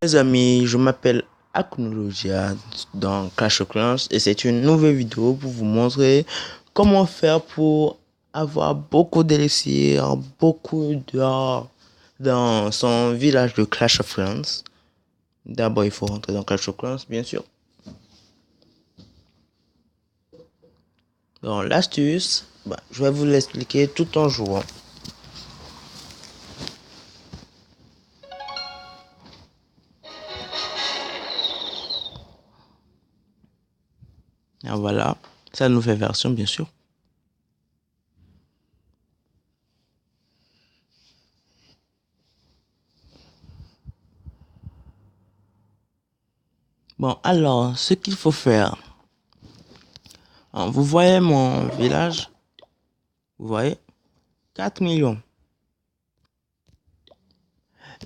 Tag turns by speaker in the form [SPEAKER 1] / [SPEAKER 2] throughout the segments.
[SPEAKER 1] Mes amis, je m'appelle Aknologia dans Clash of Clans et c'est une nouvelle vidéo pour vous montrer comment faire pour avoir beaucoup d'élixir, beaucoup d'or dans son village de Clash of Clans. D'abord, il faut rentrer dans Clash of Clans, bien sûr. Donc, l'astuce, je vais vous l'expliquer tout en jouant. Et voilà, c'est la nouvelle version, bien sûr. Bon, alors, ce qu'il faut faire. Vous voyez mon village? Vous voyez? 4 millions.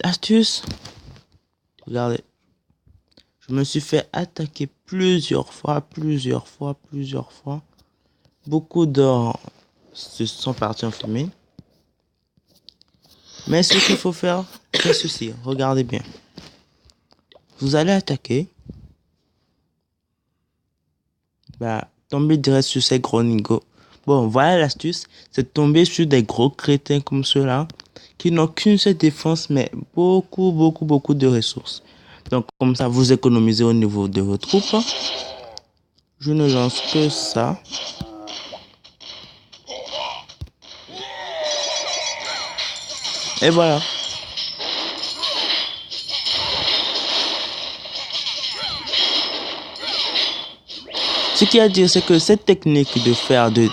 [SPEAKER 1] L'astuce, regardez. Je me suis fait attaquer plusieurs fois. Beaucoup d'or se sont partis en fumée. Mais ce qu'il faut faire, c'est ceci. Regardez bien. Vous allez attaquer. Tomber direct sur ces gros nigauds. Bon, voilà l'astuce. C'est de tomber sur des gros crétins comme ceux-là. Qui n'ont qu'une seule défense, mais beaucoup de ressources. Donc, comme ça, vous économisez au niveau de vos troupes. Je ne lance que ça. Et voilà. Ce qu'il y a à dire, c'est que cette technique de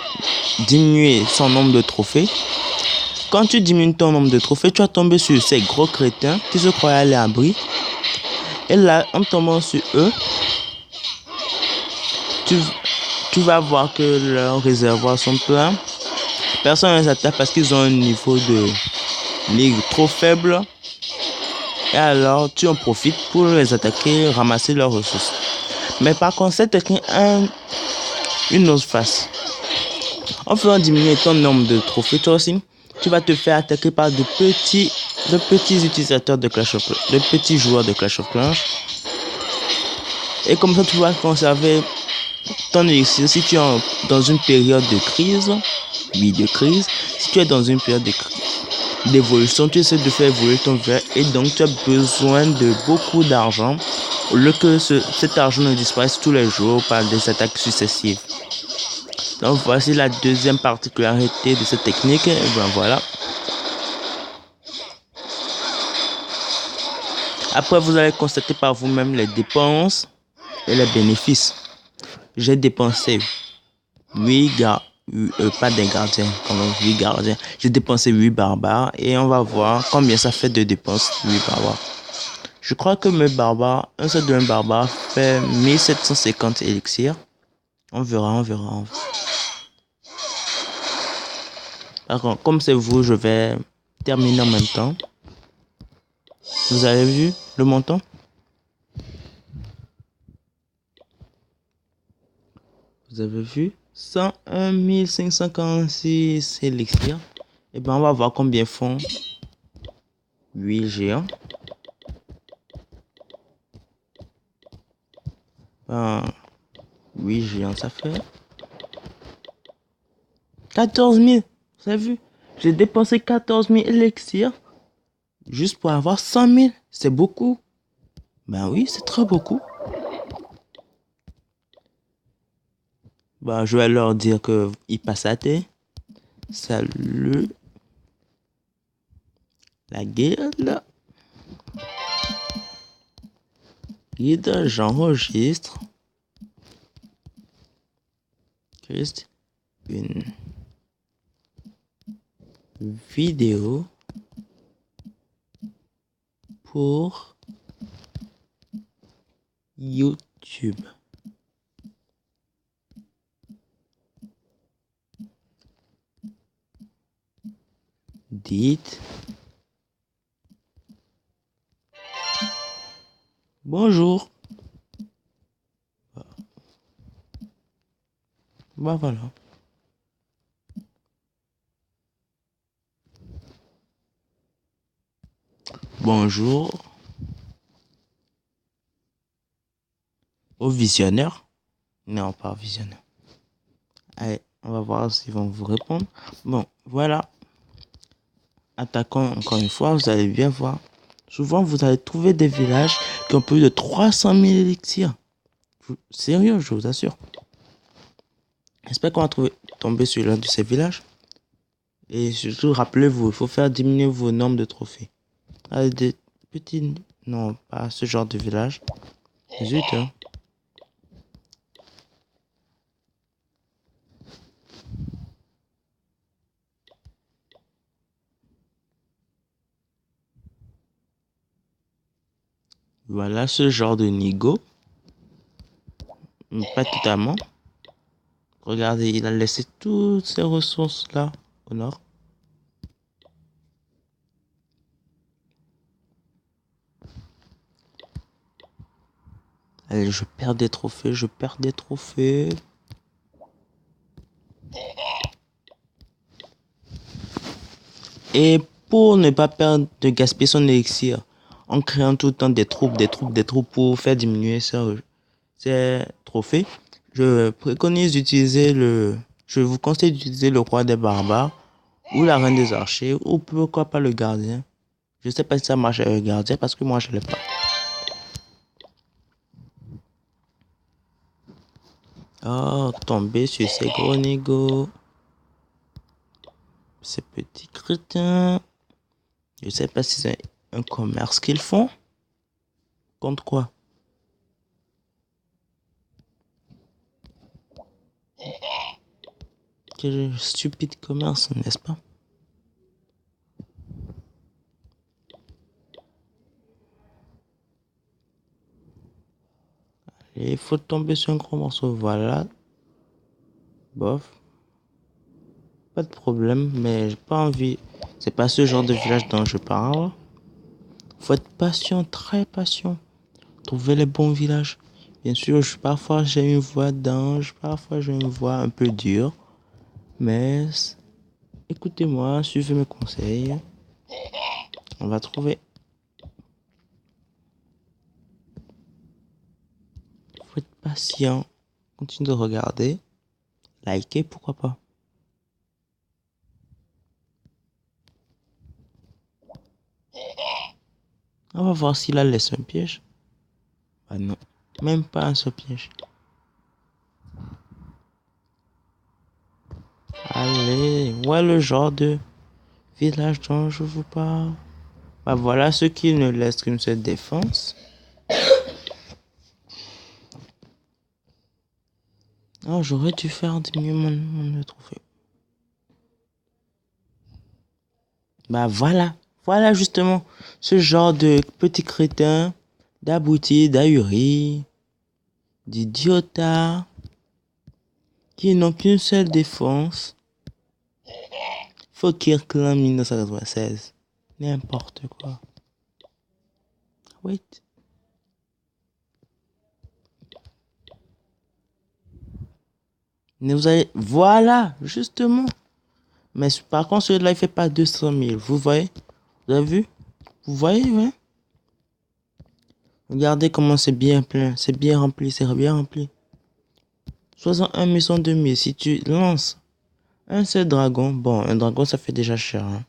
[SPEAKER 1] diminuer son nombre de trophées, quand tu diminues ton nombre de trophées, tu vas tomber sur ces gros crétins qui se croyaient aller à l'abri. Et là, en tombant sur eux, tu vas voir que leurs réservoirs sont pleins. Personne ne les attaque parce qu'ils ont un niveau de ligue trop faible. Et alors, tu en profites pour les attaquer, ramasser leurs ressources. Mais par contre, cette technique a une autre face. En faisant diminuer ton nombre de trophées, toi aussi, tu vas te faire attaquer par de petits utilisateurs de Clash of Clans, de petits joueurs de Clash of Clans. Et comme ça, tu vas conserver ton élixir. Si tu es dans une période de crise, si tu es dans une période d'évolution, tu essaies de faire évoluer ton village et donc tu as besoin de beaucoup d'argent au lieu que cet argent ne disparaisse tous les jours par des attaques successives. Donc voici la deuxième particularité de cette technique. Et voilà. Après, vous allez constater par vous-même les dépenses et les bénéfices. J'ai dépensé 8 pas des gardiens, quand même 8 gardiens. J'ai dépensé 8 barbares et on va voir combien ça fait de dépenses 8 barbares. Je crois que mes barbares, un seul de mes barbares fait 1750 élixirs. On verra. D'accord, comme c'est vous, je vais terminer en même temps. Vous avez vu le montant? Vous avez vu 101 546 élixirs. Et on va voir combien font 8 géants. 8 géants, ça fait 14 000. Vous avez vu? J'ai dépensé 14 000 élixirs juste pour avoir 100 000. C'est beaucoup. Oui, c'est très beaucoup. Je vais leur dire que ils passent à thé. Salut. La guilde. Guide, j'enregistre. Juste une vidéo pour YouTube. Dites bonjour. Voilà. Bonjour. Au visionneur. Non, pas au visionneur. Allez, on va voir s'ils vont vous répondre. Bon, voilà. Attaquons encore une fois, vous allez bien voir. Souvent, vous allez trouver des villages qui ont plus de 300 000 élixirs. Sérieux, je vous assure. J'espère qu'on va tomber sur l'un de ces villages. Et surtout, rappelez-vous, il faut faire diminuer vos nombres de trophées. Allez, des petits... Non, pas ce genre de village. Zut, hein. Voilà ce genre de nigo. Pas totalement. Regardez, il a laissé toutes ces ressources-là au nord. Allez, je perds des trophées, je perds des trophées. Et pour ne pas perdre de gaspiller son élixir, en créant tout le temps des troupes pour faire diminuer ces trophées, je préconise d'utiliser je vous conseille d'utiliser le roi des barbares ou la reine des archers ou pourquoi pas le gardien. Je sais pas si ça marche avec le gardien parce que moi je l'ai pas. Oh, tomber sur ces gros négos. Ces petits crétins. Je sais pas si c'est un commerce qu'ils font. Contre quoi? Quel stupide commerce, n'est-ce pas? Et il faut tomber sur un gros morceau. Voilà. Bof. Pas de problème, mais j'ai pas envie. C'est pas ce genre de village dont je parle. Faut être patient, très patient. Trouver les bons villages. Bien sûr, parfois j'ai une voix d'ange, parfois j'ai une voix un peu dure. Mais écoutez-moi, suivez mes conseils. On va trouver. Faut être patient. Continue de regarder. Liker, pourquoi pas. On va voir s'il a laissé un piège. Ah non, même pas un seul piège. Allez, ouais le genre de village dont je vous parle. Bah voilà ceux qui ne laissent qu'une seule défense. Oh, j'aurais dû faire diminuer mon trophée. Bah voilà, voilà justement ce genre de petits crétins, d'abrutis, d'ahuris, d'idiotas, qui n'ont qu'une seule défense. Fokir Clan 1996. N'importe quoi. Wait. Mais vous allez... Voilà, justement. Mais par contre, celui-là, il fait pas 200 000. Vous voyez? Vous avez vu? Vous voyez, ouais? Regardez comment c'est bien plein. C'est bien rempli, c'est bien rempli. 61 000, 102 000. Si tu lances un seul dragon, bon, un dragon, ça fait déjà cher. Hein.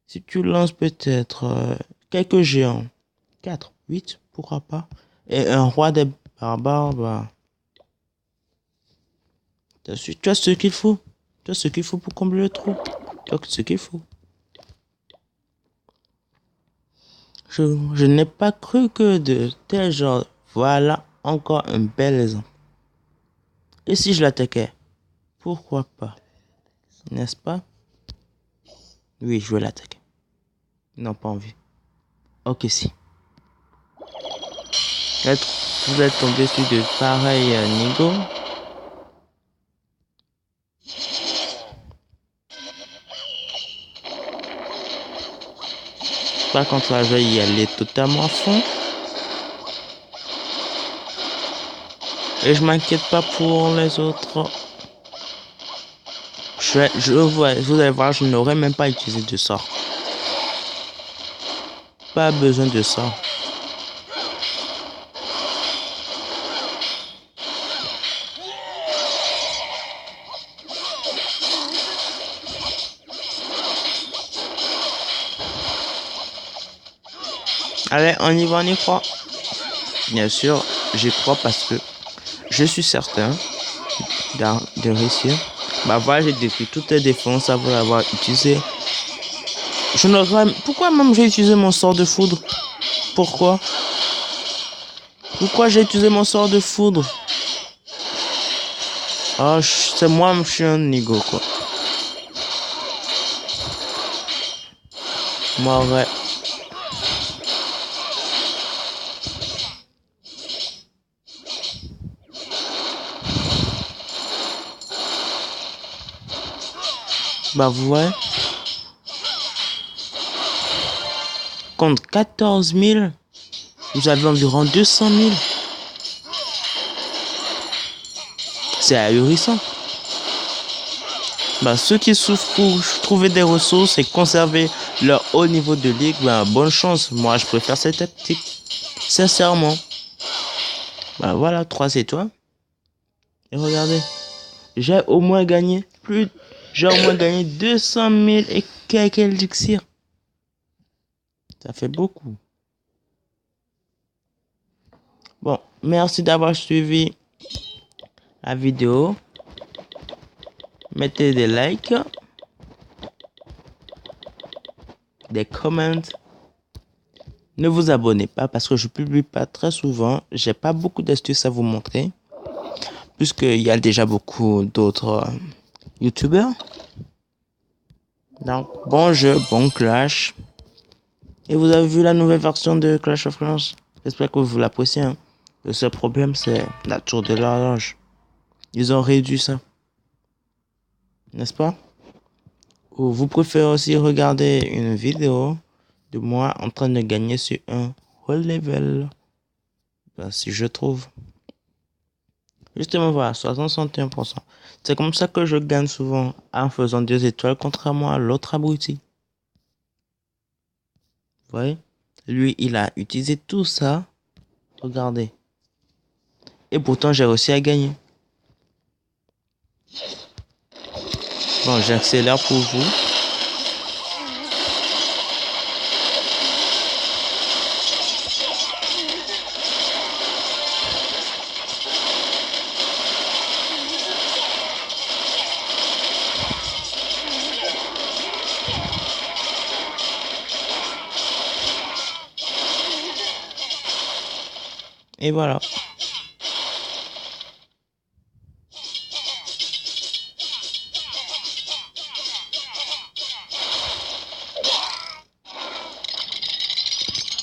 [SPEAKER 1] Si tu lances peut-être quelques géants, 4, 8, pourquoi pas? Et un roi des barbares, bah... Tu as ce qu'il faut. Tu as ce qu'il faut pour combler le trou. Tu as ce qu'il faut. Je n'ai pas cru que de tel genre. Voilà encore un bel exemple. Et si je l'attaquais? Pourquoi pas? N'est-ce pas? Oui, je vais l'attaquer. Non, pas envie. Ok, si. Vous êtes tombé sur de pareils nigo. Par contre, là, je vais y aller totalement à fond. Et je m'inquiète pas pour les autres. Vous allez voir, je n'aurais même pas utilisé de sort. Pas besoin de sort. Allez, on y va, on y croit. Bien sûr, j'y crois parce que je suis certain de réussir. Bah voilà, j'ai détruit toutes les défenses avant d'avoir utilisé. Je n'aurais... Pourquoi même j'ai utilisé mon sort de foudre? Pourquoi? Pourquoi j'ai utilisé mon sort de foudre? Ah, c'est moi, je suis un nigo, quoi. Moi, ouais. Bah, vous voyez. Contre 14 000, vous avez environ 200 000. C'est ahurissant. Bah, ceux qui souffrent pour trouver des ressources et conserver leur haut niveau de ligue, bah, bonne chance. Moi, je préfère cette tactique. Sincèrement. Bah, voilà, 3 étoiles. Et regardez. J'ai au moins gagné plus. J'ai au moins gagné 200 000 et quelques élixirs. Ça fait beaucoup. Bon, merci d'avoir suivi la vidéo. Mettez des likes, des comments. Ne vous abonnez pas parce que je publie pas très souvent. J'ai pas beaucoup d'astuces à vous montrer. Puisqu'il y a déjà beaucoup d'autres youtubeurs. Donc, bon jeu, bon Clash. Et vous avez vu la nouvelle version de Clash of Clans. J'espère que vous l'appréciez. Hein. Le seul problème, c'est la tour de l'horloge. Ils ont réduit ça. N'est-ce pas? Ou vous préférez aussi regarder une vidéo de moi en train de gagner sur un haut level. Ben, si je trouve. Justement, voilà, 61%. C'est comme ça que je gagne souvent en faisant 2 étoiles, contrairement à l'autre abruti. Vous voyez? Lui, il a utilisé tout ça. Regardez. Et pourtant, j'ai réussi à gagner. Bon, j'accélère pour vous. Et voilà.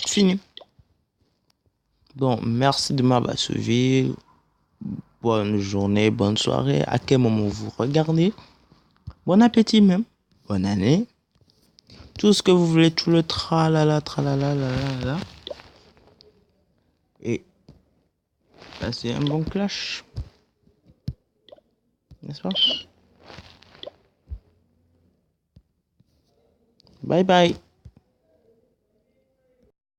[SPEAKER 1] Fini. Bon, merci de m'avoir suivi. Bonne journée, bonne soirée. À quel moment vous regardez? Bon appétit même. Bonne année. Tout ce que vous voulez, tout le tralala, tralala, la. Et passez un bon clash. N'est-ce pas? Bye bye.